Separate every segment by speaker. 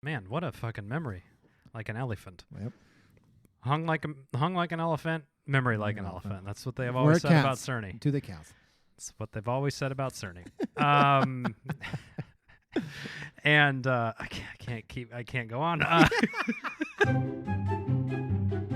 Speaker 1: Man, what a fucking memory. Like an elephant.
Speaker 2: Yep.
Speaker 1: Hung like an elephant, memory like an elephant. That's what they have
Speaker 2: Where
Speaker 1: always
Speaker 2: it
Speaker 1: said about
Speaker 2: counts.
Speaker 1: Cerny.
Speaker 2: To the counts.
Speaker 1: That's what they've always said about Cerny. And I can't go on.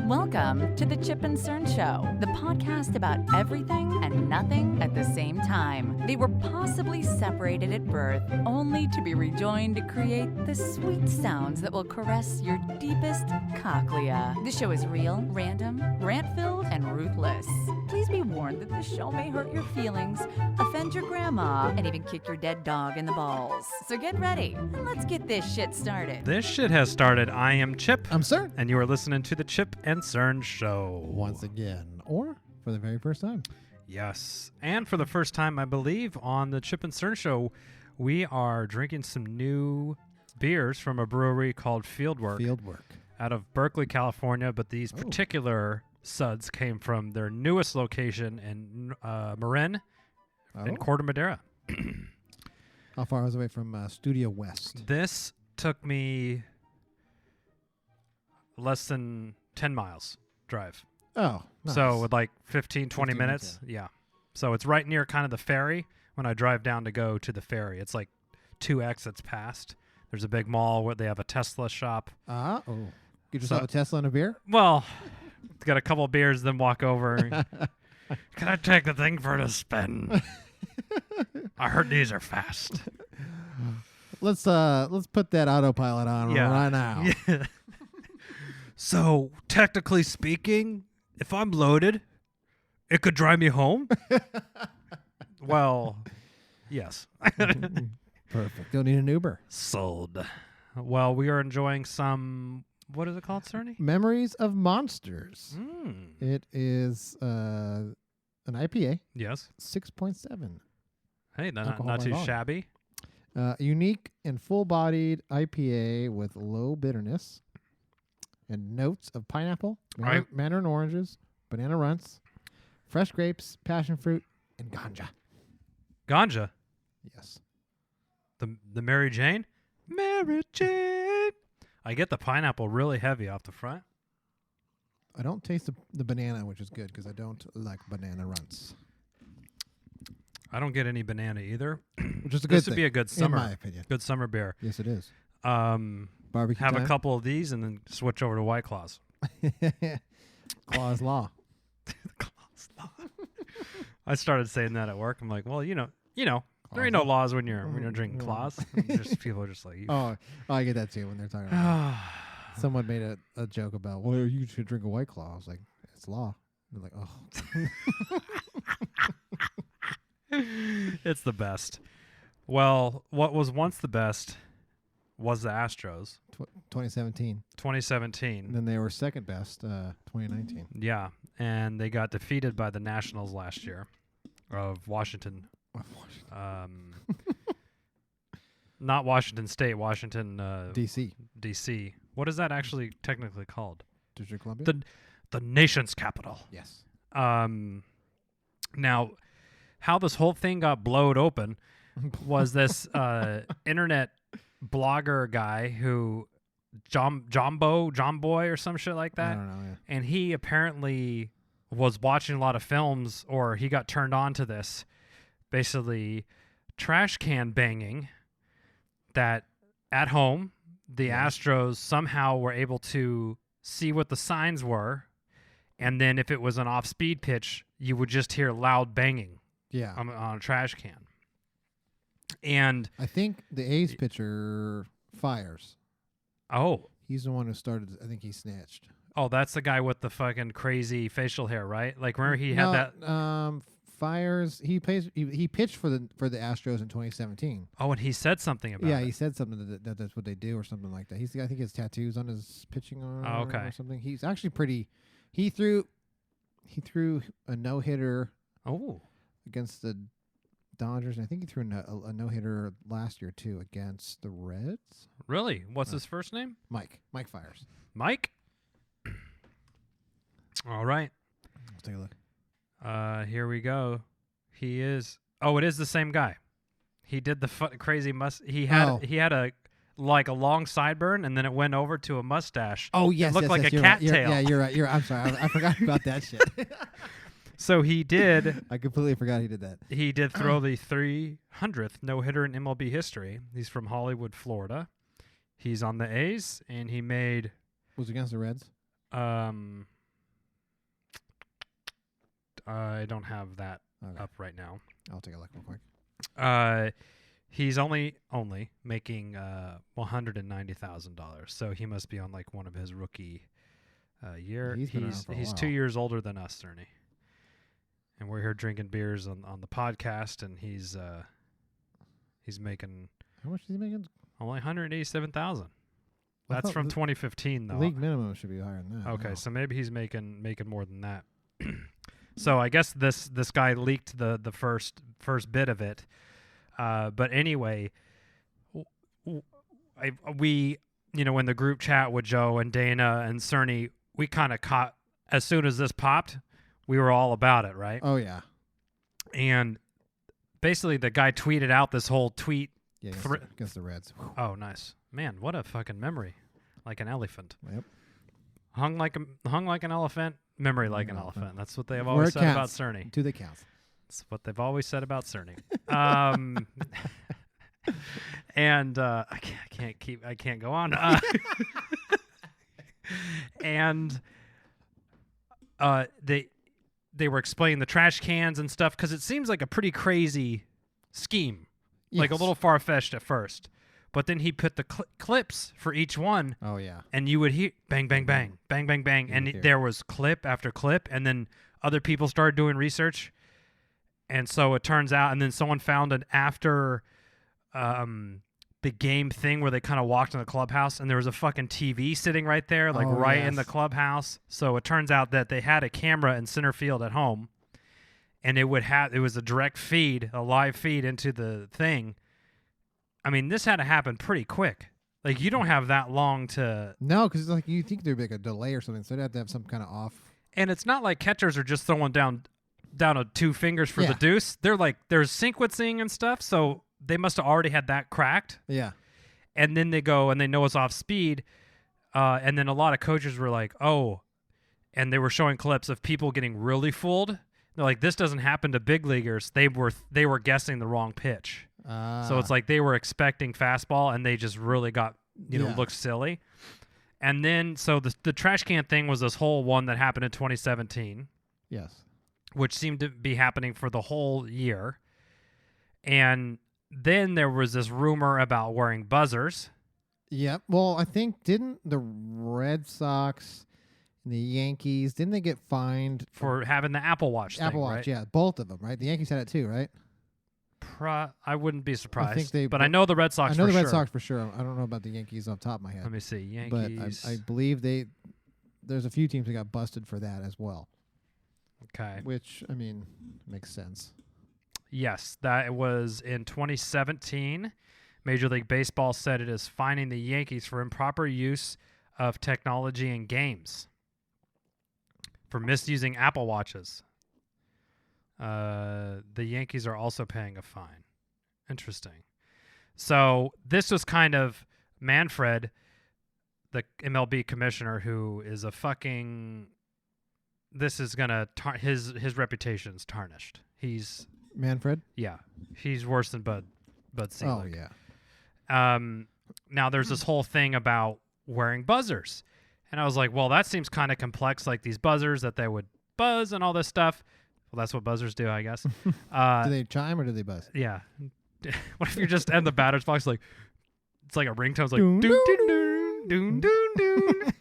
Speaker 3: Welcome to the Chip and Cern Show, the podcast about everything and nothing at the same time. They were possibly separated at birth, only to be rejoined to create the sweet sounds that will caress your deepest cochlea. The show is real, random, rant-filled, and ruthless. Please be warned that the show may hurt your feelings, offend your grandma, and even kick your dead dog in the balls. So get ready, and let's get this shit started.
Speaker 1: This shit has started. I am Chip.
Speaker 2: I'm Cern.
Speaker 1: And you are listening to the Chip and Cern Show.
Speaker 2: Once again, or for the very first time.
Speaker 1: Yes. And for the first time, I believe, on the Chip and Cern Show, we are drinking some new beers from a brewery called Fieldwork. Out of Berkeley, California. But these particular suds came from their newest location in Marin in Corte Madera.
Speaker 2: How far was it away from Studio West?
Speaker 1: This took me less than 10 miles drive.
Speaker 2: Oh, nice.
Speaker 1: So with like 15
Speaker 2: 15
Speaker 1: minutes. Yeah. So it's right near kind of the ferry. When I drive down to go to the ferry, it's like 2 exits past. There's a big mall where they have a Tesla shop.
Speaker 2: Get yourself a Tesla and a beer?
Speaker 1: Well, got a couple of beers, then walk over. Can I take the thing for a spin? I heard these are fast.
Speaker 2: Let's put that autopilot on right now.
Speaker 1: Yeah. So, technically speaking, if I'm loaded, it could drive me home? Well, yes.
Speaker 2: Perfect. Don't need an Uber.
Speaker 1: Sold. Well, we are enjoying some, what is it called, Cerny?
Speaker 2: Memories of Monsters.
Speaker 1: Mm.
Speaker 2: It is an IPA.
Speaker 1: Yes.
Speaker 2: 6.7.
Speaker 1: Hey, not
Speaker 2: Alcohol by
Speaker 1: too
Speaker 2: volume.
Speaker 1: shabby.
Speaker 2: Unique and full-bodied IPA with low bitterness and notes of pineapple, mandarin oranges, banana runts, fresh grapes, passion fruit, and ganja.
Speaker 1: Ganja.
Speaker 2: Yes.
Speaker 1: The Mary Jane? Mary Jane. I get the pineapple really heavy off the front.
Speaker 2: I don't taste the banana, which is good because I don't like banana runts.
Speaker 1: I don't get any banana either.
Speaker 2: Which is a good
Speaker 1: This
Speaker 2: thing,
Speaker 1: would be a good summer,
Speaker 2: in my opinion.
Speaker 1: good summer beer.
Speaker 2: Yes, it is.
Speaker 1: Barbecue
Speaker 2: Have
Speaker 1: have
Speaker 2: time?
Speaker 1: a couple of these and then switch over to White Claws.
Speaker 2: Claw's Law.
Speaker 1: Claws law. I started saying that at work. I'm like, well, you know, there ain't no laws when you're drinking Claws. Just people are just like,
Speaker 2: Oh, I get that too when they're talking about it. Someone made a joke about, well, you should drink a White Claw. I was like, it's law. They're like, oh.
Speaker 1: It's the best. Well, what was once the best was the Astros.
Speaker 2: 2017.
Speaker 1: 2017.
Speaker 2: And then they were second best, 2019.
Speaker 1: Yeah, and they got defeated by the Nationals last year of Washington. Not Washington State, Washington
Speaker 2: D.C.
Speaker 1: D.C. What is that actually technically called?
Speaker 2: District of Columbia?
Speaker 1: The nation's capital.
Speaker 2: Yes.
Speaker 1: Now, how this whole thing got blowed open was this internet blogger guy who John Boy or some shit like that.
Speaker 2: I don't know, yeah.
Speaker 1: And he apparently was watching a lot of films, or he got turned on to this, basically trash can banging, that at home the Astros somehow were able to see what the signs were, and then if it was an off-speed pitch, you would just hear loud banging on a trash can. And
Speaker 2: I think the A's pitcher fires.
Speaker 1: Oh,
Speaker 2: he's the one who started. I think he snatched.
Speaker 1: Oh, that's the guy with the fucking crazy facial hair, right? Like, remember he had that.
Speaker 2: Fires. He plays. He pitched for the Astros in 2017.
Speaker 1: Oh, and he said something about it.
Speaker 2: Yeah, he said something that that's what they do or something like that. I think he has tattoos on his pitching arm.
Speaker 1: Oh, okay.
Speaker 2: Or something. He's actually pretty. He threw a no hitter.
Speaker 1: Oh.
Speaker 2: Against the Dodgers, and I think he threw a no hitter last year too against the Reds.
Speaker 1: Really? What's his first name?
Speaker 2: Mike. Mike Fires.
Speaker 1: Mike. All right.
Speaker 2: Let's take a look.
Speaker 1: Here we go. He is. Oh, it is the same guy. He did the crazy he had a like a long sideburn, and then it went over to a mustache.
Speaker 2: Oh yes,
Speaker 1: it looked like a
Speaker 2: you're
Speaker 1: cat
Speaker 2: right.
Speaker 1: tail.
Speaker 2: Yeah, you're right. I'm sorry. I forgot about that shit.
Speaker 1: So he did.
Speaker 2: I completely forgot he did that.
Speaker 1: He did throw the 300th no-hitter in MLB history. He's from Hollywood, Florida. He's on the A's, and he made.
Speaker 2: Was it against the Reds?
Speaker 1: I don't have that
Speaker 2: Okay.
Speaker 1: up right now.
Speaker 2: I'll take a look real quick.
Speaker 1: He's only making $190,000, so he must be on like one of his rookie year.
Speaker 2: He's been around for a
Speaker 1: he's
Speaker 2: while.
Speaker 1: 2 years older than us, Cerny. And we're here drinking beers on the podcast, and he's making
Speaker 2: How much is he making?
Speaker 1: only $187,000.
Speaker 2: I
Speaker 1: That's
Speaker 2: thought
Speaker 1: from
Speaker 2: the
Speaker 1: 2015, though.
Speaker 2: League minimum should be higher than that.
Speaker 1: Okay,
Speaker 2: No.
Speaker 1: so maybe he's making more than that. So I guess this guy leaked the first bit of it. But anyway, we in the group chat with Joe and Dana and Cerny, we kind of caught as soon as this popped, we were all about it, right?
Speaker 2: Oh yeah.
Speaker 1: And basically, the guy tweeted out this whole tweet.
Speaker 2: Yeah, against the Reds.
Speaker 1: Oh, nice, man! What a fucking memory, like an elephant.
Speaker 2: Yep.
Speaker 1: Hung like an elephant, memory like an elephant. That's what they have
Speaker 2: Where
Speaker 1: always
Speaker 2: it
Speaker 1: said about
Speaker 2: counts.
Speaker 1: Cerny.
Speaker 2: Do they count?
Speaker 1: That's what they've always said about Cerny. And I can't go on. And they were explaining the trash cans and stuff because it seems like a pretty crazy scheme, like a
Speaker 2: Yes.
Speaker 1: little far-fetched at first. But then he put the clips for each one,
Speaker 2: Oh yeah.
Speaker 1: and you would hear bang, bang, bang, bang, bang, bang,
Speaker 2: You
Speaker 1: and
Speaker 2: would hear.
Speaker 1: there was clip after clip, and then other people started doing research, and so it turns out, and then someone found an after the game thing where they kind of walked in the clubhouse, and there was a fucking TV sitting right there, like
Speaker 2: Oh,
Speaker 1: right in the
Speaker 2: yes.
Speaker 1: clubhouse. So it turns out that they had a camera in center field at home, and it was a direct feed, a live feed into the thing. I mean, this had to happen pretty quick. Like, you don't have that long to...
Speaker 2: No, because like you think there'd be like a delay or something, so they'd have to have some kind of off.
Speaker 1: And it's not like catchers are just throwing down a 2 fingers for the
Speaker 2: Yeah.
Speaker 1: deuce. They're like, there's sequencing and stuff, so they must have already had that cracked.
Speaker 2: Yeah.
Speaker 1: And then they go and they know it's off speed. And then a lot of coaches were like, oh, and they were showing clips of people getting really fooled. They're like, this doesn't happen to big leaguers. They were guessing the wrong pitch. So it's like they were expecting fastball, and they just really got,
Speaker 2: Yeah.
Speaker 1: looked silly. And then, so the trash can thing was this whole one that happened in 2017,
Speaker 2: Yes.
Speaker 1: which seemed to be happening for the whole year. And then there was this rumor about wearing buzzers.
Speaker 2: Yep. Well, I think didn't the Red Sox and the Yankees didn't they get fined
Speaker 1: For having the Apple Watch thing,
Speaker 2: Apple Watch?
Speaker 1: right?
Speaker 2: Yeah, both of them, right? The Yankees had it too, right?
Speaker 1: I wouldn't be surprised.
Speaker 2: they
Speaker 1: but
Speaker 2: bo-
Speaker 1: I know the Red Sox
Speaker 2: I know
Speaker 1: for
Speaker 2: the Red
Speaker 1: sure.
Speaker 2: Sox for sure. I don't know about the Yankees off the top of my head.
Speaker 1: Let me see.
Speaker 2: But
Speaker 1: Yankees.
Speaker 2: I believe there's a few teams that got busted for that as well,
Speaker 1: Okay.
Speaker 2: which I mean makes sense.
Speaker 1: Yes, that was in 2017. Major League Baseball said it is fining the Yankees for improper use of technology in games, for misusing Apple Watches. The Yankees are also paying a fine. Interesting. So this was kind of Manfred, the MLB commissioner, who is a fucking... This is going to... his reputation's tarnished. He's...
Speaker 2: Manfred?
Speaker 1: Yeah, he's worse than Bud Selig.
Speaker 2: Oh yeah.
Speaker 1: Now there's this whole thing about wearing buzzers, and I was like, well, that seems kind of complex. Like these buzzers that they would buzz and all this stuff. Well, that's what buzzers do, I guess.
Speaker 2: Do they chime or do they buzz?
Speaker 1: Yeah. What if you're just in the batter's box, like it's like a ringtone, it's like
Speaker 2: Doon,
Speaker 1: doon doon doon doon doon.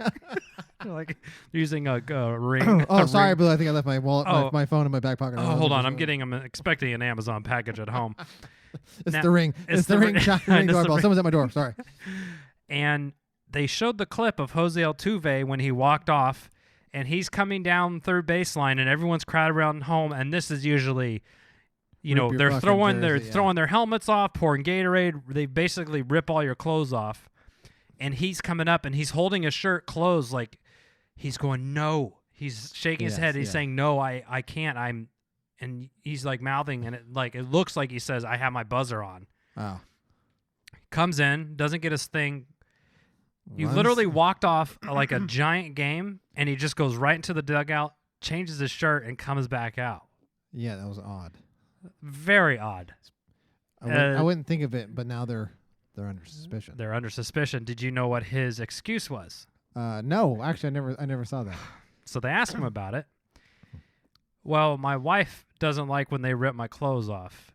Speaker 1: Like using a ring.
Speaker 2: Oh,
Speaker 1: a
Speaker 2: sorry,
Speaker 1: ring.
Speaker 2: Bill. I think I left my wallet,
Speaker 1: Oh.
Speaker 2: my phone in my back pocket.
Speaker 1: Oh, hold on. I'm expecting an Amazon package at home.
Speaker 2: It's
Speaker 1: Now-
Speaker 2: the ring. It's the ring. Ring
Speaker 1: It's the
Speaker 2: doorbell.
Speaker 1: ring.
Speaker 2: Someone's at my door. Sorry.
Speaker 1: And they showed the clip of Jose Altuve when he walked off, and he's coming down third baseline, and everyone's crowded around home. And this is usually,
Speaker 2: Rip your
Speaker 1: they're
Speaker 2: fucking
Speaker 1: throwing
Speaker 2: jersey, yeah.
Speaker 1: throwing their helmets off, pouring Gatorade. They basically rip all your clothes off, and he's coming up, and he's holding his shirt closed, like he's going no. He's shaking his
Speaker 2: Yes,
Speaker 1: head. He's
Speaker 2: yeah.
Speaker 1: saying no, I can't. And he's like mouthing, and it looks like he says, I have my buzzer on.
Speaker 2: Oh.
Speaker 1: comes in, doesn't get his thing. He
Speaker 2: Runs-
Speaker 1: literally walked off like a giant game, and he just goes right into the dugout, changes his shirt, and comes back out.
Speaker 2: Yeah, that was odd.
Speaker 1: Very odd.
Speaker 2: I wouldn't think of it, but now they're under suspicion.
Speaker 1: They're under suspicion. Did you know what his excuse was?
Speaker 2: No, actually, I never saw that.
Speaker 1: So they asked him about it. Well, my wife doesn't like when they rip my clothes off,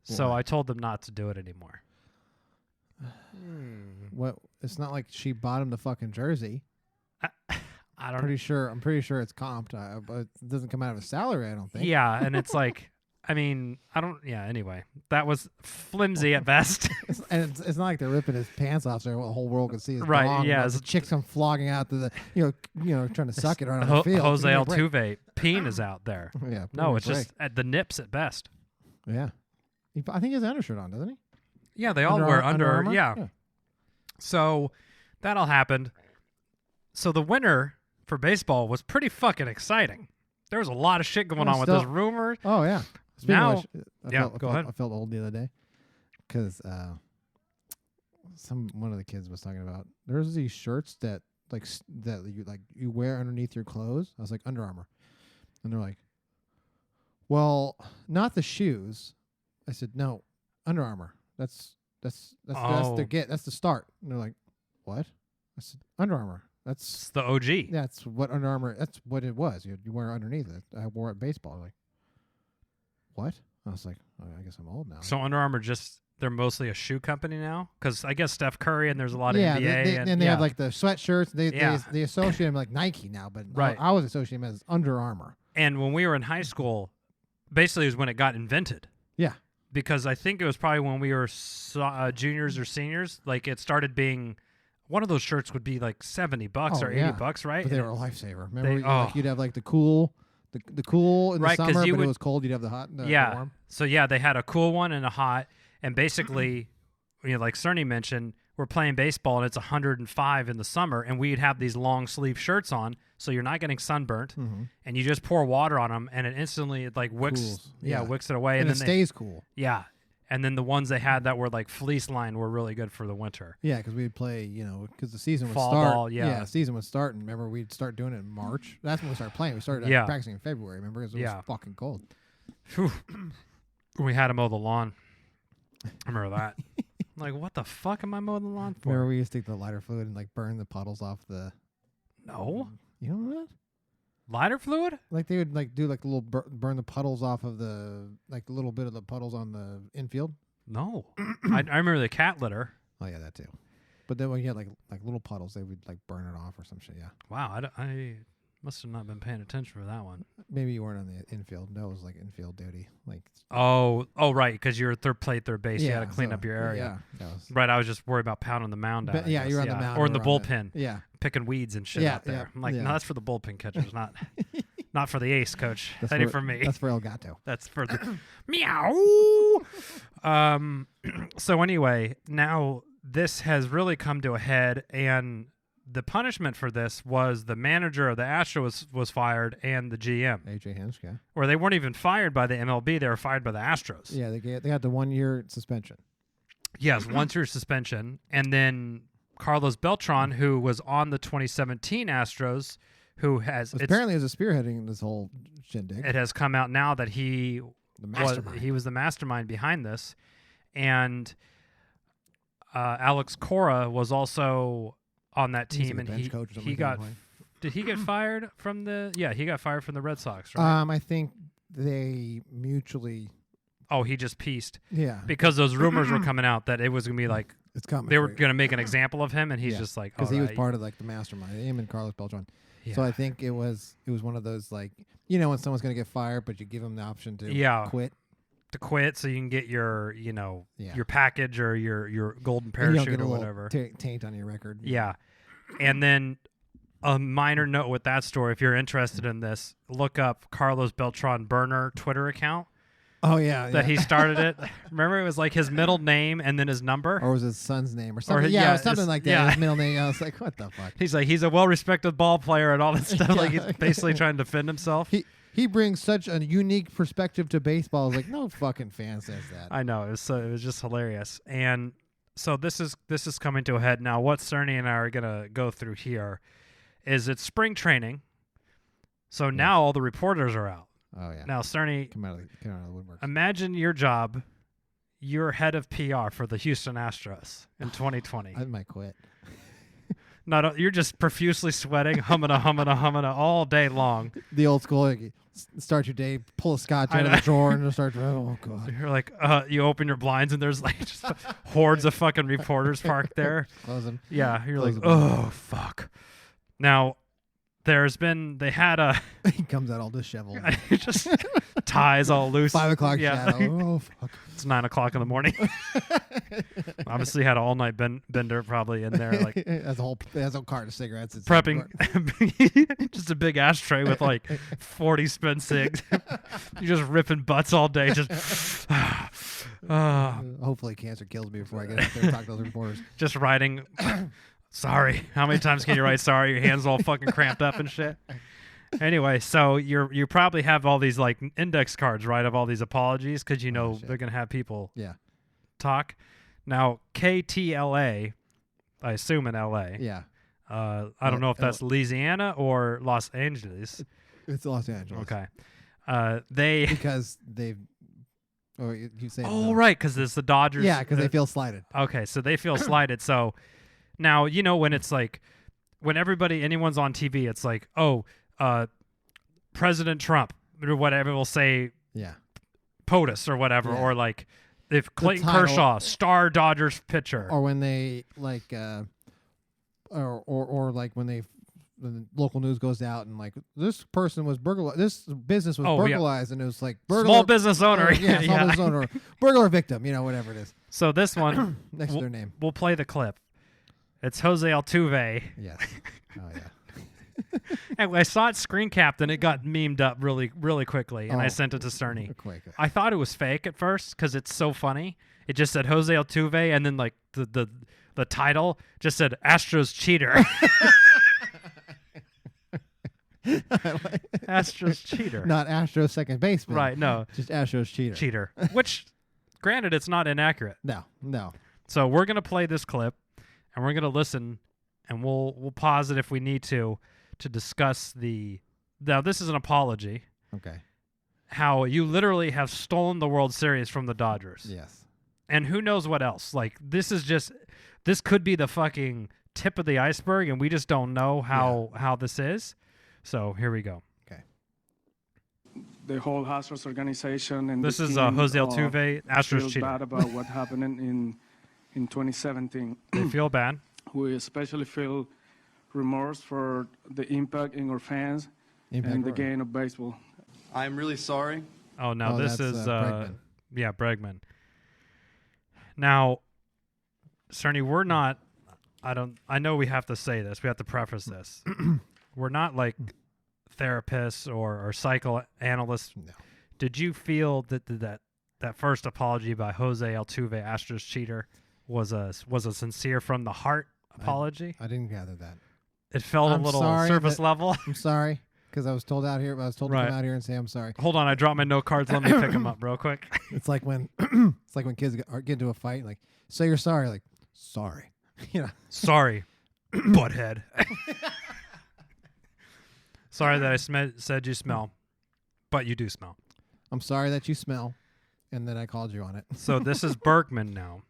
Speaker 1: so
Speaker 2: Why?
Speaker 1: I told them not to do it anymore.
Speaker 2: What? It's not like she bought him the fucking jersey.
Speaker 1: I don't.
Speaker 2: I'm pretty sure it's comped, but it doesn't come out of his salary. I don't think.
Speaker 1: Yeah, and it's like, I mean, I don't. Yeah. Anyway, that was flimsy at best.
Speaker 2: And it's not like they're ripping his pants off so the whole world can see his
Speaker 1: Right,
Speaker 2: dong.
Speaker 1: yeah,
Speaker 2: The chicks come flogging out to the trying to suck it around the field.
Speaker 1: Jose
Speaker 2: Give me a break.
Speaker 1: Altuve peen is out there.
Speaker 2: Yeah.
Speaker 1: No, it's just at the nips at best.
Speaker 2: Yeah. I think he has an undershirt on, doesn't he?
Speaker 1: Yeah, they all wear
Speaker 2: Under
Speaker 1: under.
Speaker 2: Armour?
Speaker 1: Yeah. So that all happened. So the winter for baseball was pretty fucking exciting. There was a lot of shit going on with this rumor.
Speaker 2: Oh yeah. Speaking
Speaker 1: Now-
Speaker 2: of which,
Speaker 1: go ahead.
Speaker 2: I felt old the other day because one of the kids was talking about there's these shirts that you wear underneath your clothes. I was like, Under Armour, and they're like, well, not the shoes. I said, no, Under Armour. That's the start. And they're like, what? I said, Under Armour.
Speaker 1: It's the OG.
Speaker 2: That's what Under Armour. That's what it was. You wear underneath it. I wore it at baseball. Like, what? I was like, oh, I guess I'm old now.
Speaker 1: So Under Armour they're mostly a shoe company now? Because I guess Steph Curry and there's a lot of NBA.
Speaker 2: They have like the sweatshirts. They associate them like Nike now, but
Speaker 1: Right.
Speaker 2: I was associating them as Under Armour.
Speaker 1: And when we were in high school, basically is when it got invented.
Speaker 2: Yeah.
Speaker 1: Because I think it was probably when we were juniors or seniors, like it started being, one of those shirts would be like $70 or $80, right?
Speaker 2: But they were a lifesaver. Remember,
Speaker 1: They-
Speaker 2: you'd have like the cool in
Speaker 1: Right,
Speaker 2: the
Speaker 1: 'cause
Speaker 2: summer,
Speaker 1: you
Speaker 2: but
Speaker 1: would-
Speaker 2: it was cold. You'd have the hot, the
Speaker 1: yeah.
Speaker 2: warm.
Speaker 1: So yeah, they had a cool one and a hot, and basically, like Cerny mentioned, we're playing baseball and it's 105 in the summer, and we'd have these long sleeve shirts on, so you're not getting sunburnt, and you just pour water on them, and it instantly wicks,
Speaker 2: Cools.
Speaker 1: wicks it away,
Speaker 2: And
Speaker 1: then
Speaker 2: it stays cool.
Speaker 1: and then the ones they had that were like fleece lined were really good for the winter.
Speaker 2: Yeah, because we'd play, because the season would
Speaker 1: Fall
Speaker 2: start.
Speaker 1: ball, yeah.
Speaker 2: Season would start, and remember we'd start doing it in March. That's when we started playing. We started
Speaker 1: Yeah.
Speaker 2: practicing in February. Remember, because it
Speaker 1: Yeah.
Speaker 2: was fucking cold.
Speaker 1: Whew. We had to mow the lawn. I remember that. Like, what the fuck am I mowing the lawn for?
Speaker 2: Remember we used to take the lighter fluid and like burn the puddles off the.
Speaker 1: No.
Speaker 2: You don't know that?
Speaker 1: Lighter fluid?
Speaker 2: Like they would like do like the little burn the puddles off of the like a little bit of the puddles on the infield.
Speaker 1: No. I remember the cat litter.
Speaker 2: Oh yeah, that too. But then when you had like little puddles, they would like burn it off or some shit. Yeah.
Speaker 1: Wow, I must have not been paying attention for that one.
Speaker 2: Maybe you weren't on the infield. That was like infield duty. Like.
Speaker 1: Oh, right, because you're third base. You had to clean
Speaker 2: so,
Speaker 1: up your area.
Speaker 2: Yeah. That was,
Speaker 1: Right, I was just worried about pounding the mound out.
Speaker 2: But, yeah, you're on the mound
Speaker 1: or in the
Speaker 2: or on the-
Speaker 1: bullpen,
Speaker 2: yeah.
Speaker 1: picking weeds and shit
Speaker 2: Yeah,
Speaker 1: out there.
Speaker 2: yeah,
Speaker 1: I'm like,
Speaker 2: yeah.
Speaker 1: no, that's for the bullpen catchers, not for the ace coach.
Speaker 2: That's
Speaker 1: That ain't for me.
Speaker 2: That's for Elgato.
Speaker 1: That's for the meow. So anyway, now this has really come to a head, and the punishment for this was the manager of the Astros was fired and the GM.
Speaker 2: AJ Hinch, yeah.
Speaker 1: Or they weren't even fired by the MLB; they were fired by the Astros.
Speaker 2: Yeah, they got the 1 year suspension.
Speaker 1: Yes, 1 year suspension, and then Carlos Beltran, who was on the 2017 Astros, who has
Speaker 2: Apparently is spearheading this whole shindig.
Speaker 1: it has come out now that he
Speaker 2: The mastermind.
Speaker 1: was the mastermind behind this, and Alex Cora was also on that
Speaker 2: He's
Speaker 1: team,
Speaker 2: like a
Speaker 1: and
Speaker 2: bench coach or something
Speaker 1: he
Speaker 2: like that,
Speaker 1: got
Speaker 2: probably.
Speaker 1: did he get fired from the he got fired from the Red Sox, right?
Speaker 2: I think they mutually.
Speaker 1: Oh, he just pieced
Speaker 2: Yeah,
Speaker 1: because those rumors were coming out that it was gonna be like
Speaker 2: it's coming.
Speaker 1: they were gonna make an example of him, and he's
Speaker 2: Yeah,
Speaker 1: just like
Speaker 2: because he was
Speaker 1: "Alright."
Speaker 2: part of like the mastermind. Him and Carlos Beltran.
Speaker 1: Yeah.
Speaker 2: So I think it was one of those like when someone's gonna get fired, but you give them the option to quit.
Speaker 1: to quit so you can get your
Speaker 2: Yeah.
Speaker 1: your package or your golden
Speaker 2: And you don't
Speaker 1: parachute
Speaker 2: get a
Speaker 1: or
Speaker 2: little
Speaker 1: whatever.
Speaker 2: taint on your record.
Speaker 1: Yeah. And then a minor note with that story, if you're interested in this, look up Carlos Beltran Burner Twitter account
Speaker 2: Oh yeah.
Speaker 1: that he started it. Remember, it was like his middle name and then his number.
Speaker 2: Or was his son's name or something?
Speaker 1: yeah,
Speaker 2: it was something
Speaker 1: it's-
Speaker 2: like that.
Speaker 1: yeah.
Speaker 2: His middle name. I was like, what the fuck?
Speaker 1: He's like, he's a well-respected ball player and all that stuff. Like he's
Speaker 2: Yeah.
Speaker 1: basically trying to defend himself.
Speaker 2: He brings such a unique perspective to baseball. I was like, no fucking fan says that.
Speaker 1: I know. It was just hilarious. And so this is coming to a head now. What Cerny and I are gonna go through here is it's spring training. So now all the reporters are out.
Speaker 2: Oh yeah.
Speaker 1: Now Cerny,
Speaker 2: Come out of the woodwork.
Speaker 1: imagine your job. You're head of PR for the Houston Astros in 2020.
Speaker 2: I might quit.
Speaker 1: You're just profusely sweating, humming all day long.
Speaker 2: The old school, like, start your day, pull a scotch out of the drawer, and just start. Oh god.
Speaker 1: You're like, you open your blinds and there's like just hordes of fucking reporters parked there.
Speaker 2: Close them.
Speaker 1: Yeah, you're
Speaker 2: Close
Speaker 1: like,
Speaker 2: the
Speaker 1: oh fuck. Now, they had a
Speaker 2: He comes out all disheveled.
Speaker 1: just ties all loose.
Speaker 2: 5 o'clock
Speaker 1: Yeah.
Speaker 2: shadow. Oh fuck.
Speaker 1: It's 9 o'clock in the morning. Obviously had an all night bender probably in there, like
Speaker 2: Has a whole carton of cigarettes. It's
Speaker 1: prepping just a big ashtray with like 40 spin cigs. You're just ripping butts all day. Just
Speaker 2: hopefully cancer kills me before I get out there and talk to those reporters.
Speaker 1: just writing. Sorry. How many times can you write sorry? Your hands all fucking cramped up and shit. Anyway, so you probably have all these like index cards, right, of all these apologies because you know they're gonna have people talk. Now KTLA, I assume in LA.
Speaker 2: Yeah.
Speaker 1: I don't know if that's Louisiana or Los Angeles.
Speaker 2: It's Los Angeles.
Speaker 1: Okay.
Speaker 2: Because they've. Oh, you say.
Speaker 1: Oh, right, because it's the Dodgers.
Speaker 2: Yeah, because they feel slighted.
Speaker 1: Okay, so they feel slighted. So now when it's like when anyone's on TV, it's like, oh. President Trump or whatever will say POTUS or whatever, or like if Clayton Kershaw, star Dodgers pitcher,
Speaker 2: or when they like or like when the local news goes out and like this person was this business was burglarized and it was like
Speaker 1: small business owner,
Speaker 2: small business owner, burglar victim, whatever it is.
Speaker 1: So this one
Speaker 2: next to their name,
Speaker 1: we'll play the clip. It's Jose Altuve.
Speaker 2: Yes. Oh yeah.
Speaker 1: And I saw it screen capped and it got memed up really, really quickly, and I sent it to Cerny. I thought it was fake at first because it's so funny. It just said Jose Altuve, and then like the title just said Astros cheater. Astros cheater,
Speaker 2: not Astros second baseman.
Speaker 1: Right? No,
Speaker 2: just Astros cheater.
Speaker 1: Cheater. Which, granted, it's not inaccurate.
Speaker 2: No.
Speaker 1: So we're gonna play this clip, and we're gonna listen, and we'll pause it if we need to discuss now this is an apology.
Speaker 2: Okay.
Speaker 1: How you literally have stolen the World Series from the Dodgers.
Speaker 2: Yes.
Speaker 1: And who knows what else. Like this could be the fucking tip of the iceberg, and we just don't know how this is. So here we go.
Speaker 2: Okay.
Speaker 4: The whole Astros organization and
Speaker 1: this is Jose Altuve, Astros
Speaker 4: feel
Speaker 1: cheater.
Speaker 4: Bad about what happened in 2017.
Speaker 1: They feel bad.
Speaker 4: We especially feel remorse for the impact in our fans and the game of baseball.
Speaker 5: I'm really sorry.
Speaker 1: Oh no, this is
Speaker 2: Bregman.
Speaker 1: Bregman. Now, Cerny, we're not. I know we have to say this. We have to preface this. We're not like therapists or psychoanalysts.
Speaker 2: No.
Speaker 1: Did you feel that first apology by Jose Altuve, Astros cheater, was a sincere from the heart apology?
Speaker 2: I didn't gather that.
Speaker 1: It felt a little surface level.
Speaker 2: I'm sorry because I was told to come out here and say I'm sorry.
Speaker 1: Hold on, I dropped my note cards. Let me pick them up real quick.
Speaker 2: It's like when kids get into a fight, like say you're sorry, like sorry,
Speaker 1: Sorry, butthead. Sorry that I said you smell, but you do smell.
Speaker 2: I'm sorry that you smell, and that I called you on it.
Speaker 1: So this is Bergman now.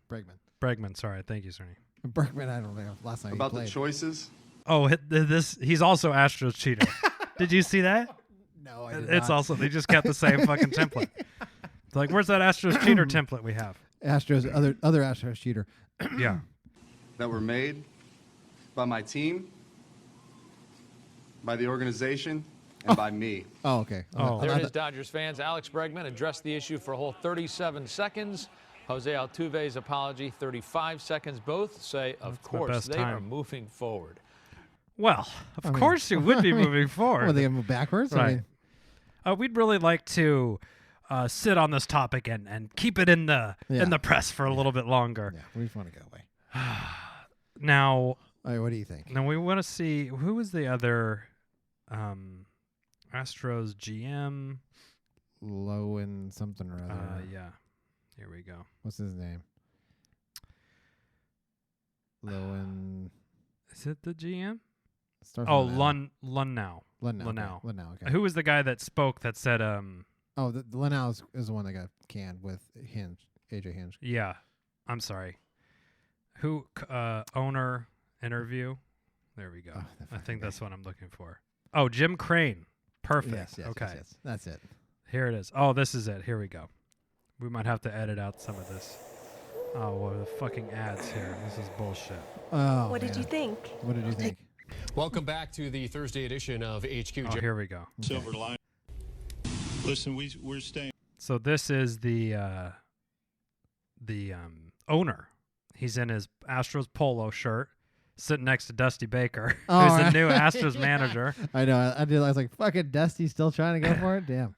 Speaker 2: Bregman.
Speaker 1: Sorry, thank you, Cerny.
Speaker 2: Bergman, I don't know. Last time
Speaker 5: About
Speaker 2: he played.
Speaker 5: the choices.
Speaker 1: Oh, he's also Astros cheater. Did you see that?
Speaker 2: No, I did
Speaker 1: It's
Speaker 2: not.
Speaker 1: also, they just kept the same fucking template. It's like, where's that Astros cheater template we have?
Speaker 2: Astros, other Astros cheater.
Speaker 1: Yeah.
Speaker 5: That were made by my team, by the organization, and by me.
Speaker 2: Oh, okay.
Speaker 6: There it is, Dodgers fans. Alex Bregman addressed the issue for a whole 37 seconds. Jose Altuve's apology, 35 seconds. Both say, of course, they are moving forward.
Speaker 1: Well, of course you would be moving forward.
Speaker 2: Well, they move backwards?
Speaker 1: Right. We'd really like to sit on this topic and keep it in the press for a little bit longer.
Speaker 2: Yeah, we just want to go away.
Speaker 1: Now,
Speaker 2: all right, what do you think?
Speaker 1: Now we want to see who was the other Astros GM.
Speaker 2: Lowen something or other.
Speaker 1: Yeah. Here we go.
Speaker 2: What's his name? Lowen.
Speaker 1: Is it the GM?
Speaker 2: Lundau.
Speaker 1: Lundau.
Speaker 2: Okay.
Speaker 1: Who was the guy that spoke that said
Speaker 2: the Lundau is the one that got canned with AJ Hinge.
Speaker 1: Yeah. I'm sorry. Who owner interview? There we go. I think that's what I'm looking for. Oh, Jim Crane. Perfect.
Speaker 2: Yes,
Speaker 1: okay.
Speaker 2: Yes. That's it.
Speaker 1: Here it is. Oh, this is it. Here we go. We might have to edit out some of this. Oh, well, the fucking ads here. This is bullshit.
Speaker 2: Oh,
Speaker 7: what did you think?
Speaker 2: What did you think?
Speaker 8: Welcome back to the Thursday edition of HQ.
Speaker 1: Oh, here we go.
Speaker 9: Silver line. Listen, we're staying.
Speaker 1: So this is the owner. He's in his Astros polo shirt, sitting next to Dusty Baker, who's the new Astros manager.
Speaker 2: I know. I was like, fucking Dusty still trying to go for it? Damn.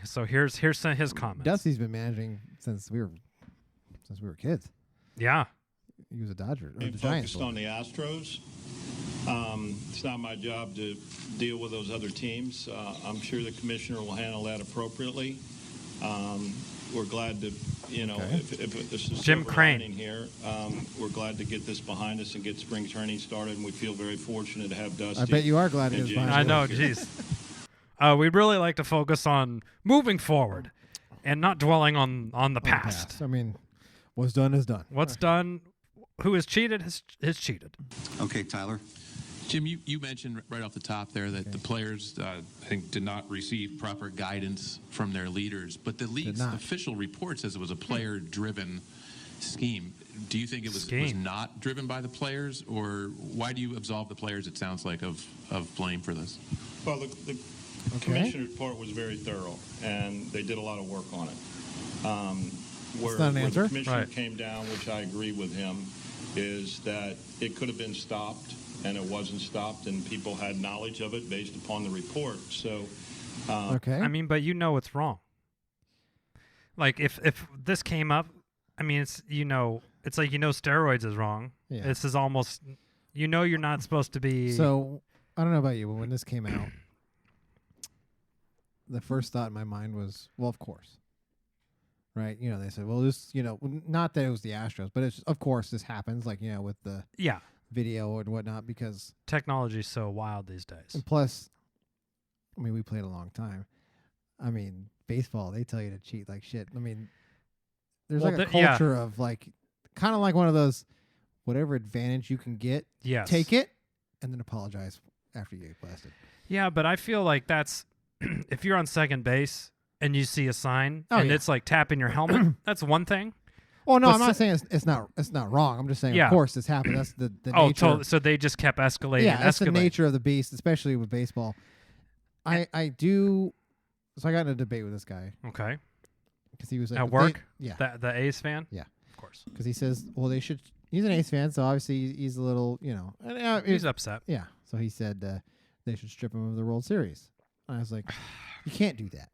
Speaker 1: So here's his comments.
Speaker 2: Dusty's been managing since we were kids.
Speaker 1: Yeah.
Speaker 2: He was a Dodger.
Speaker 9: Being focused on the Astros. It's not my job to deal with those other teams. I'm sure the commissioner will handle that appropriately. We're glad to, if this is
Speaker 1: Jim Crane
Speaker 9: here, we're glad to get this behind us and get spring training started, and we feel very fortunate to have Dusty.
Speaker 2: I bet you are glad to get this behind us.
Speaker 1: I know, jeez. We'd really like to focus on moving forward and not dwelling on the past.
Speaker 2: I mean, what's done is done.
Speaker 1: What's done, who has cheated has cheated.
Speaker 5: Okay, Tyler.
Speaker 10: Jim, you mentioned right off the top there that the players, I think, did not receive proper guidance from their leaders. But the league's official report says it was a player-driven scheme. Do you think it was not driven by the players, or why do you absolve the players, it sounds like, of blame for this?
Speaker 9: Well, the commissioner's report was very thorough, and they did a lot of work on it. Where the commissioner came down, which I agree with him, is that it could have been stopped, and it wasn't stopped, and people had knowledge of it based upon the report. So,
Speaker 1: I mean, but it's wrong. Like if this came up, I mean, it's it's like steroids is wrong.
Speaker 2: Yeah.
Speaker 1: This is almost you're not supposed to be.
Speaker 2: So I don't know about you, but when this came out, the first thought in my mind was, well, of course. Right, they said, well, this, not that it was the Astros, but it's of course this happens, like with the video and whatnot, because
Speaker 1: technology is so wild these days.
Speaker 2: And plus, I mean, we played a long time. I mean, baseball, they tell you to cheat like shit. I mean, there's a culture of like, kind of like one of those, whatever advantage you can get, take it, and then apologize after you get blasted.
Speaker 1: Yeah, but I feel like that's if you're on second base and you see a sign it's like tapping your helmet, that's one thing.
Speaker 2: Well, no, I'm not saying it's not wrong. I'm just saying, of course, this happened. That's the nature.
Speaker 1: So they just kept escalating.
Speaker 2: Yeah, that's the nature of the beast, especially with baseball. I do. So I got in a debate with this guy.
Speaker 1: Okay.
Speaker 2: Because he was like,
Speaker 1: at work.
Speaker 2: The
Speaker 1: A's fan.
Speaker 2: Yeah,
Speaker 1: of course.
Speaker 2: Because he says, well, they should. He's an A's fan, so obviously he's a little,
Speaker 1: he's upset.
Speaker 2: Yeah. So he said they should strip him of the World Series. And I was like, you can't do that.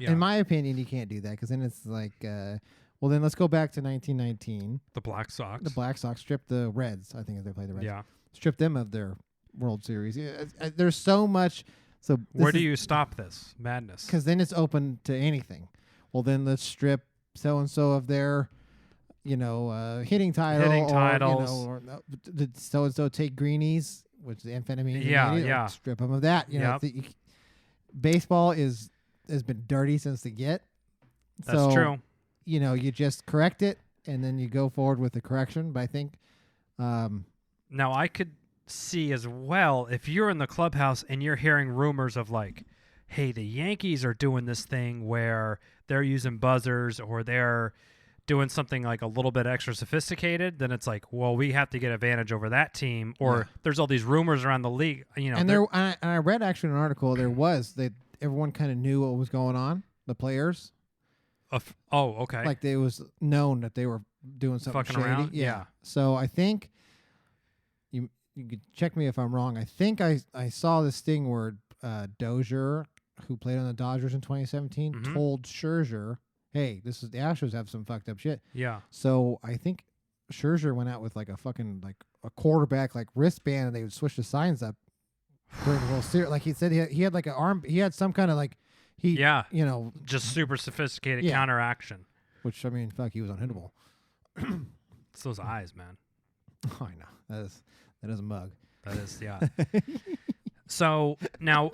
Speaker 2: In my opinion, you can't do that because then it's like, well, then let's go back to 1919.
Speaker 1: The Black Sox.
Speaker 2: The Black Sox stripped the Reds. I think if they played the Reds.
Speaker 1: Yeah.
Speaker 2: Stripped them of their World Series. There's so much. So
Speaker 1: where do you stop this madness? Because
Speaker 2: then it's open to anything. Well, then let's strip so and so of their, hitting title.
Speaker 1: Hitting titles.
Speaker 2: Or did so and so take greenies, which is amphetamine.
Speaker 1: Yeah.
Speaker 2: Strip them of that. Baseball has been dirty since the get.
Speaker 1: That's true.
Speaker 2: You just correct it and then you go forward with the correction. But I think
Speaker 1: now I could see as well if you're in the clubhouse and you're hearing rumors of like, hey, the Yankees are doing this thing where they're using buzzers or they're doing something like a little bit extra sophisticated, then it's like, well, we have to get advantage over that team. Or there's all these rumors around the league.
Speaker 2: And I read actually an article. Everyone kind of knew what was going on. The players.
Speaker 1: Okay.
Speaker 2: Like it was known that they were doing something
Speaker 1: fucking
Speaker 2: shady.
Speaker 1: around.
Speaker 2: Yeah. So I think you could check me if I'm wrong. I think I saw this thing where Dozier, who played on the Dodgers in 2017, told Scherzer, "Hey, the Astros have some fucked up shit."
Speaker 1: Yeah.
Speaker 2: So I think Scherzer went out with like a fucking like a quarterback like wristband, and they would switch the signs up during the World Series. Like he said, he had like an arm. He had some kind of like
Speaker 1: just super sophisticated counteraction.
Speaker 2: Which I mean, fuck, he was unhittable.
Speaker 1: It's those eyes, man.
Speaker 2: Oh, I know. That is a mug.
Speaker 1: That is, yeah. So now,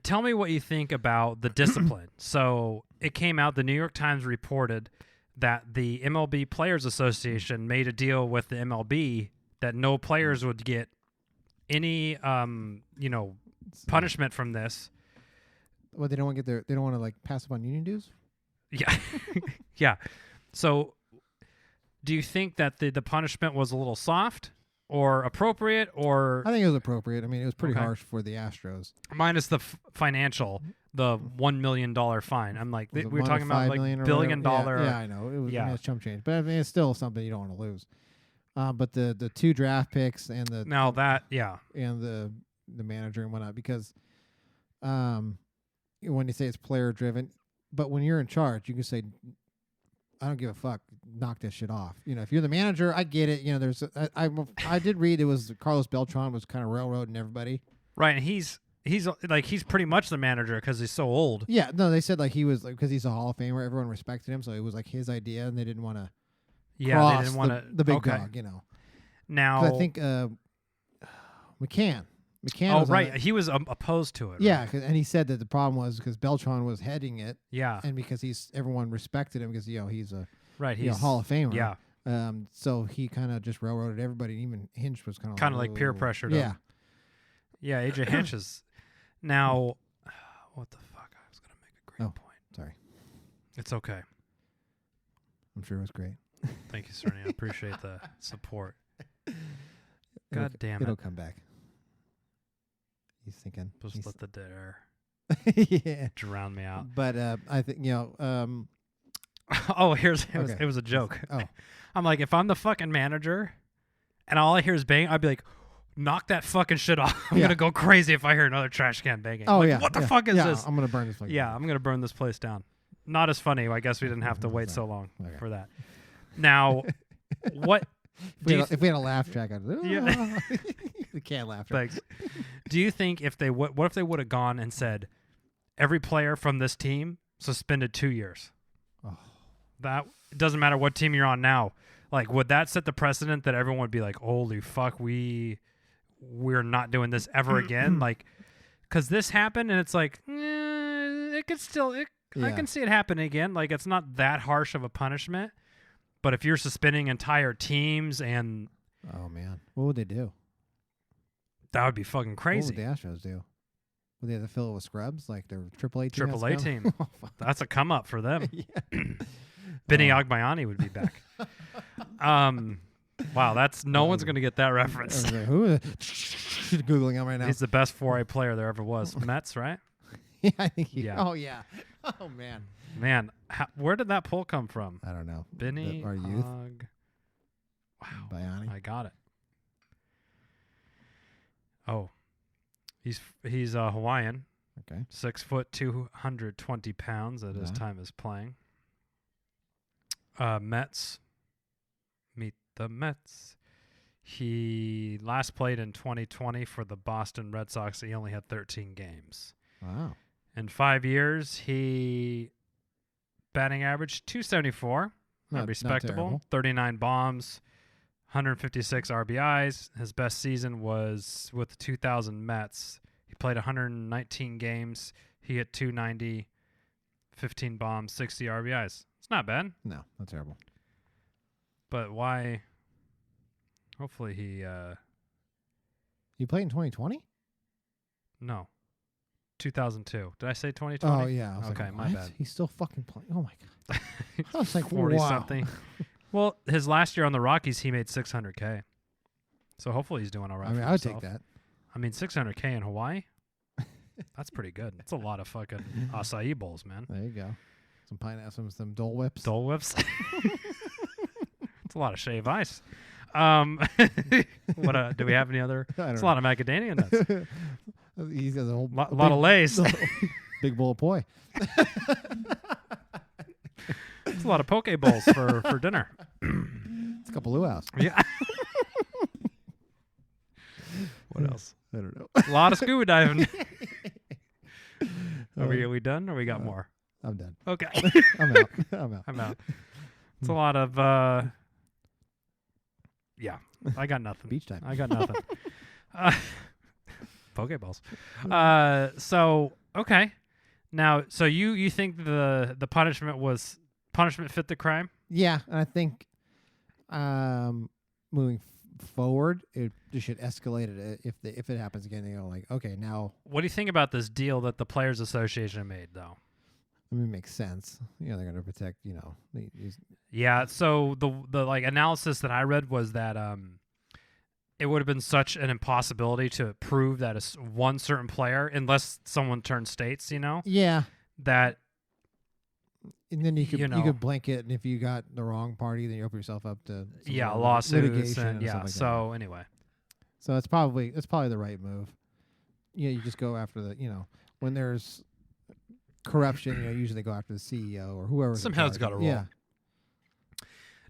Speaker 1: tell me what you think about the discipline. So it came out, the New York Times reported that the MLB Players Association made a deal with the MLB that no players would get any, punishment from this.
Speaker 2: Well, they don't want to like pass up on union dues?
Speaker 1: Yeah. Yeah. So do you think that the punishment was a little soft or appropriate, or?
Speaker 2: I think it was appropriate. I mean, it was pretty harsh for the Astros.
Speaker 1: Minus the financial, the $1 million fine. I'm like, we were talking about like $1 billion.
Speaker 2: Yeah, I know. It was it's chump change. But I mean, it's still something you don't want to lose. But the 2 draft picks and the and the manager and whatnot, because when you say it's player driven, but when you're in charge, you can say, I don't give a fuck, knock this shit off. If you're the manager, I get it. There's I did read it was Carlos Beltran was kind of railroading everybody.
Speaker 1: Right, and he's pretty much the manager because he's so old.
Speaker 2: Yeah, no, they said like he was because he's a Hall of Famer, everyone respected him, so it was like his idea, and they didn't want to.
Speaker 1: Yeah, they didn't want to
Speaker 2: the big dog,
Speaker 1: Now
Speaker 2: I think McCann.
Speaker 1: Oh, right. He was opposed to it.
Speaker 2: Yeah,
Speaker 1: right?
Speaker 2: And he said that the problem was because Beltran was heading it.
Speaker 1: Yeah.
Speaker 2: And because everyone respected him because he's a
Speaker 1: he's
Speaker 2: Hall of Famer.
Speaker 1: Yeah.
Speaker 2: So he kind of just railroaded everybody. Even Hinch was kind of
Speaker 1: like peer pressured.
Speaker 2: Yeah.
Speaker 1: Yeah, AJ Hinch is now. What the fuck? I was gonna make a great point.
Speaker 2: Sorry.
Speaker 1: It's okay.
Speaker 2: I'm sure it was great.
Speaker 1: Thank you, Cerny. I appreciate the support. God damn it!
Speaker 2: It'll come back. He's thinking.
Speaker 1: Just let the dead air
Speaker 2: yeah.
Speaker 1: drown me out.
Speaker 2: But I think
Speaker 1: oh, it was a joke.
Speaker 2: Oh.
Speaker 1: I'm like, if I'm the fucking manager, and all I hear is bang, I'd be like, knock that fucking shit off. I'm gonna go crazy if I hear another trash can banging.
Speaker 2: Oh
Speaker 1: like, what the fuck is this?
Speaker 2: I'm gonna burn this place.
Speaker 1: Yeah, I'm gonna burn this place down. Not as funny. I guess we didn't have to wait so long for that. Now, what?
Speaker 2: If we had a laugh track, I'd we can't laugh track.
Speaker 1: Thanks. Do you think what if they would have gone and said every player from this team suspended 2 years?
Speaker 2: Oh.
Speaker 1: That it doesn't matter what team you're on now. Like, would that set the precedent that everyone would be like, "Holy fuck, we're not doing this ever again"? Like, because this happened, and it's like, it could still. I can see it happening again. Like, it's not that harsh of a punishment. But if you're suspending entire teams and...
Speaker 2: Oh, man. What would they do?
Speaker 1: That would be fucking crazy.
Speaker 2: What would the Astros do? Would they have to fill it with scrubs? Like their AAA team?
Speaker 1: AAA team. That's a come up for them. Benny Agbayani would be back. Wow, that's no one's going to get that reference.
Speaker 2: Like, who is Googling him right now.
Speaker 1: He's the best 4A player there ever was. Mets, right?
Speaker 2: Yeah, I think Oh, yeah. Oh, man.
Speaker 1: Man, where did that poll come from?
Speaker 2: I don't know.
Speaker 1: Benny
Speaker 2: our youth.
Speaker 1: Wow.
Speaker 2: Bayani.
Speaker 1: I got it. Oh. He's Hawaiian.
Speaker 2: Okay.
Speaker 1: 6 foot, 220 pounds at his time is playing. Mets. Meet the Mets. He last played in 2020 for the Boston Red Sox. He only had 13 games.
Speaker 2: Wow.
Speaker 1: In 5 years, he batting average 274. Not respectable. Not 39 bombs, 156 RBIs. His best season was with the 2000 Mets. He played 119 games. He hit 290, 15 bombs, 60 RBIs. It's not bad.
Speaker 2: No, not terrible.
Speaker 1: But why? Hopefully he...
Speaker 2: He played in 2020?
Speaker 1: No. 2002. Did I say 2020?
Speaker 2: Oh, yeah.
Speaker 1: Okay,
Speaker 2: like,
Speaker 1: my bad.
Speaker 2: He's still fucking playing. Oh, my God. I was like,
Speaker 1: 40-something. Well, his last year on the Rockies, he made $600K. So hopefully he's doing all right.
Speaker 2: I mean, I would take that.
Speaker 1: I mean, $600K in Hawaii? That's pretty good. That's a lot of fucking acai bowls, man.
Speaker 2: There you go. Some pineapple, some Dole Whips.
Speaker 1: Dole Whips? It's a lot of shave ice. What? Do we have any other? It's a lot of macadamia nuts.
Speaker 2: He's got a whole
Speaker 1: lot of Lays.
Speaker 2: Big bowl of poi.
Speaker 1: It's a lot of poke bowls for dinner.
Speaker 2: It's a couple luau's.
Speaker 1: Yeah. What else?
Speaker 2: I don't know.
Speaker 1: A lot of scuba diving. Are we done or we got more?
Speaker 2: I'm done.
Speaker 1: Okay.
Speaker 2: I'm out.
Speaker 1: I'm out. It's a lot of Yeah, I got nothing.
Speaker 2: Beach time.
Speaker 1: I got nothing. Pokeballs. So okay. Now, so you think the punishment fit the crime?
Speaker 2: Yeah, and I think moving forward, it should escalate it if it happens again. They go like, okay, now.
Speaker 1: What do you think about this deal that the Players Association made, though?
Speaker 2: I mean, it makes sense. They're going to protect.
Speaker 1: Yeah. So the like analysis that I read was that it would have been such an impossibility to prove that it's one certain player unless someone turned states.
Speaker 2: Yeah.
Speaker 1: That.
Speaker 2: And then you could blanket, and if you got the wrong party, then you open yourself up to
Speaker 1: lawsuits
Speaker 2: litigation
Speaker 1: and
Speaker 2: stuff like
Speaker 1: so
Speaker 2: that.
Speaker 1: Anyway,
Speaker 2: so it's probably the right move. You just go after when there's corruption, usually they go after the CEO or whoever.
Speaker 1: Some heads got to roll.
Speaker 2: Yeah.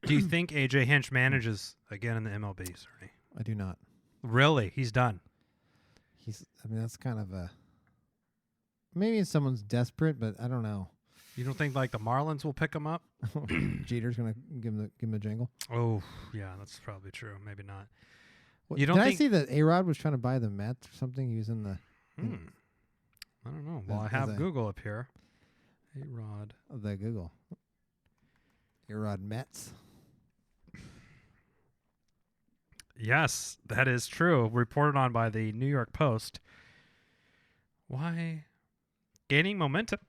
Speaker 1: Do you think AJ Hinch manages again in the MLB, Cerny?
Speaker 2: I do not.
Speaker 1: Really, he's done.
Speaker 2: That's kind of maybe someone's desperate, but I don't know.
Speaker 1: You don't think like the Marlins will pick him up?
Speaker 2: Jeter's gonna give him a jingle.
Speaker 1: Oh yeah, that's probably true. Maybe not.
Speaker 2: You don't? Did I see that A-Rod was trying to buy the Mets or something? He was in the.
Speaker 1: I don't know. Well, I have Google up here. A-Rod.
Speaker 2: The Google. A-Rod Mets.
Speaker 1: Yes, that is true. Reported on by the New York Post. Why? Gaining momentum.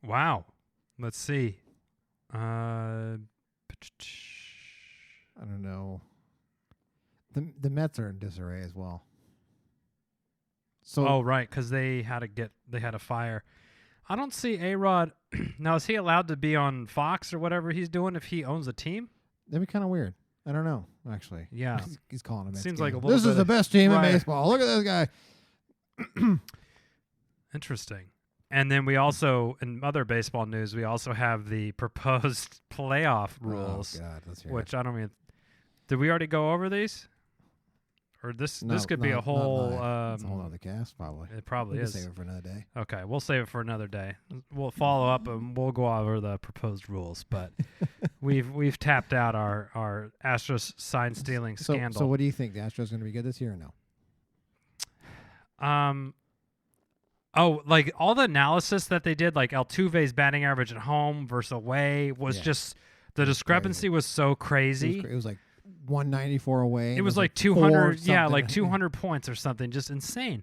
Speaker 1: Wow. Let's see. I
Speaker 2: don't know. The Mets are in disarray as well. So
Speaker 1: right, because they had a fire. I don't see A-Rod. Now, is he allowed to be on Fox or whatever he's doing if he owns a team?
Speaker 2: That'd be kind of weird. I don't know, actually.
Speaker 1: Yeah.
Speaker 2: He's calling him.
Speaker 1: Seems like a little
Speaker 2: This is the best team in
Speaker 1: right.
Speaker 2: baseball. Look at this guy.
Speaker 1: Interesting. And then we also, in other baseball news, we also have the proposed playoff rules.
Speaker 2: Oh, God, let's hear
Speaker 1: which I don't mean. Did we already go over these? Or this could be a whole.
Speaker 2: It's a whole other cast, probably.
Speaker 1: It probably is.
Speaker 2: Save it for another day.
Speaker 1: Okay, we'll save it for another day. We'll follow up and we'll go over the proposed rules. But we've tapped out our Astros sign stealing scandal.
Speaker 2: So what do you think? The Astros going to be good this year or no?
Speaker 1: Like all the analysis that they did, like Altuve's batting average at home versus away was just the discrepancy was so crazy.
Speaker 2: It was like 194 away.
Speaker 1: It was like 200, like 200 points or something, just insane.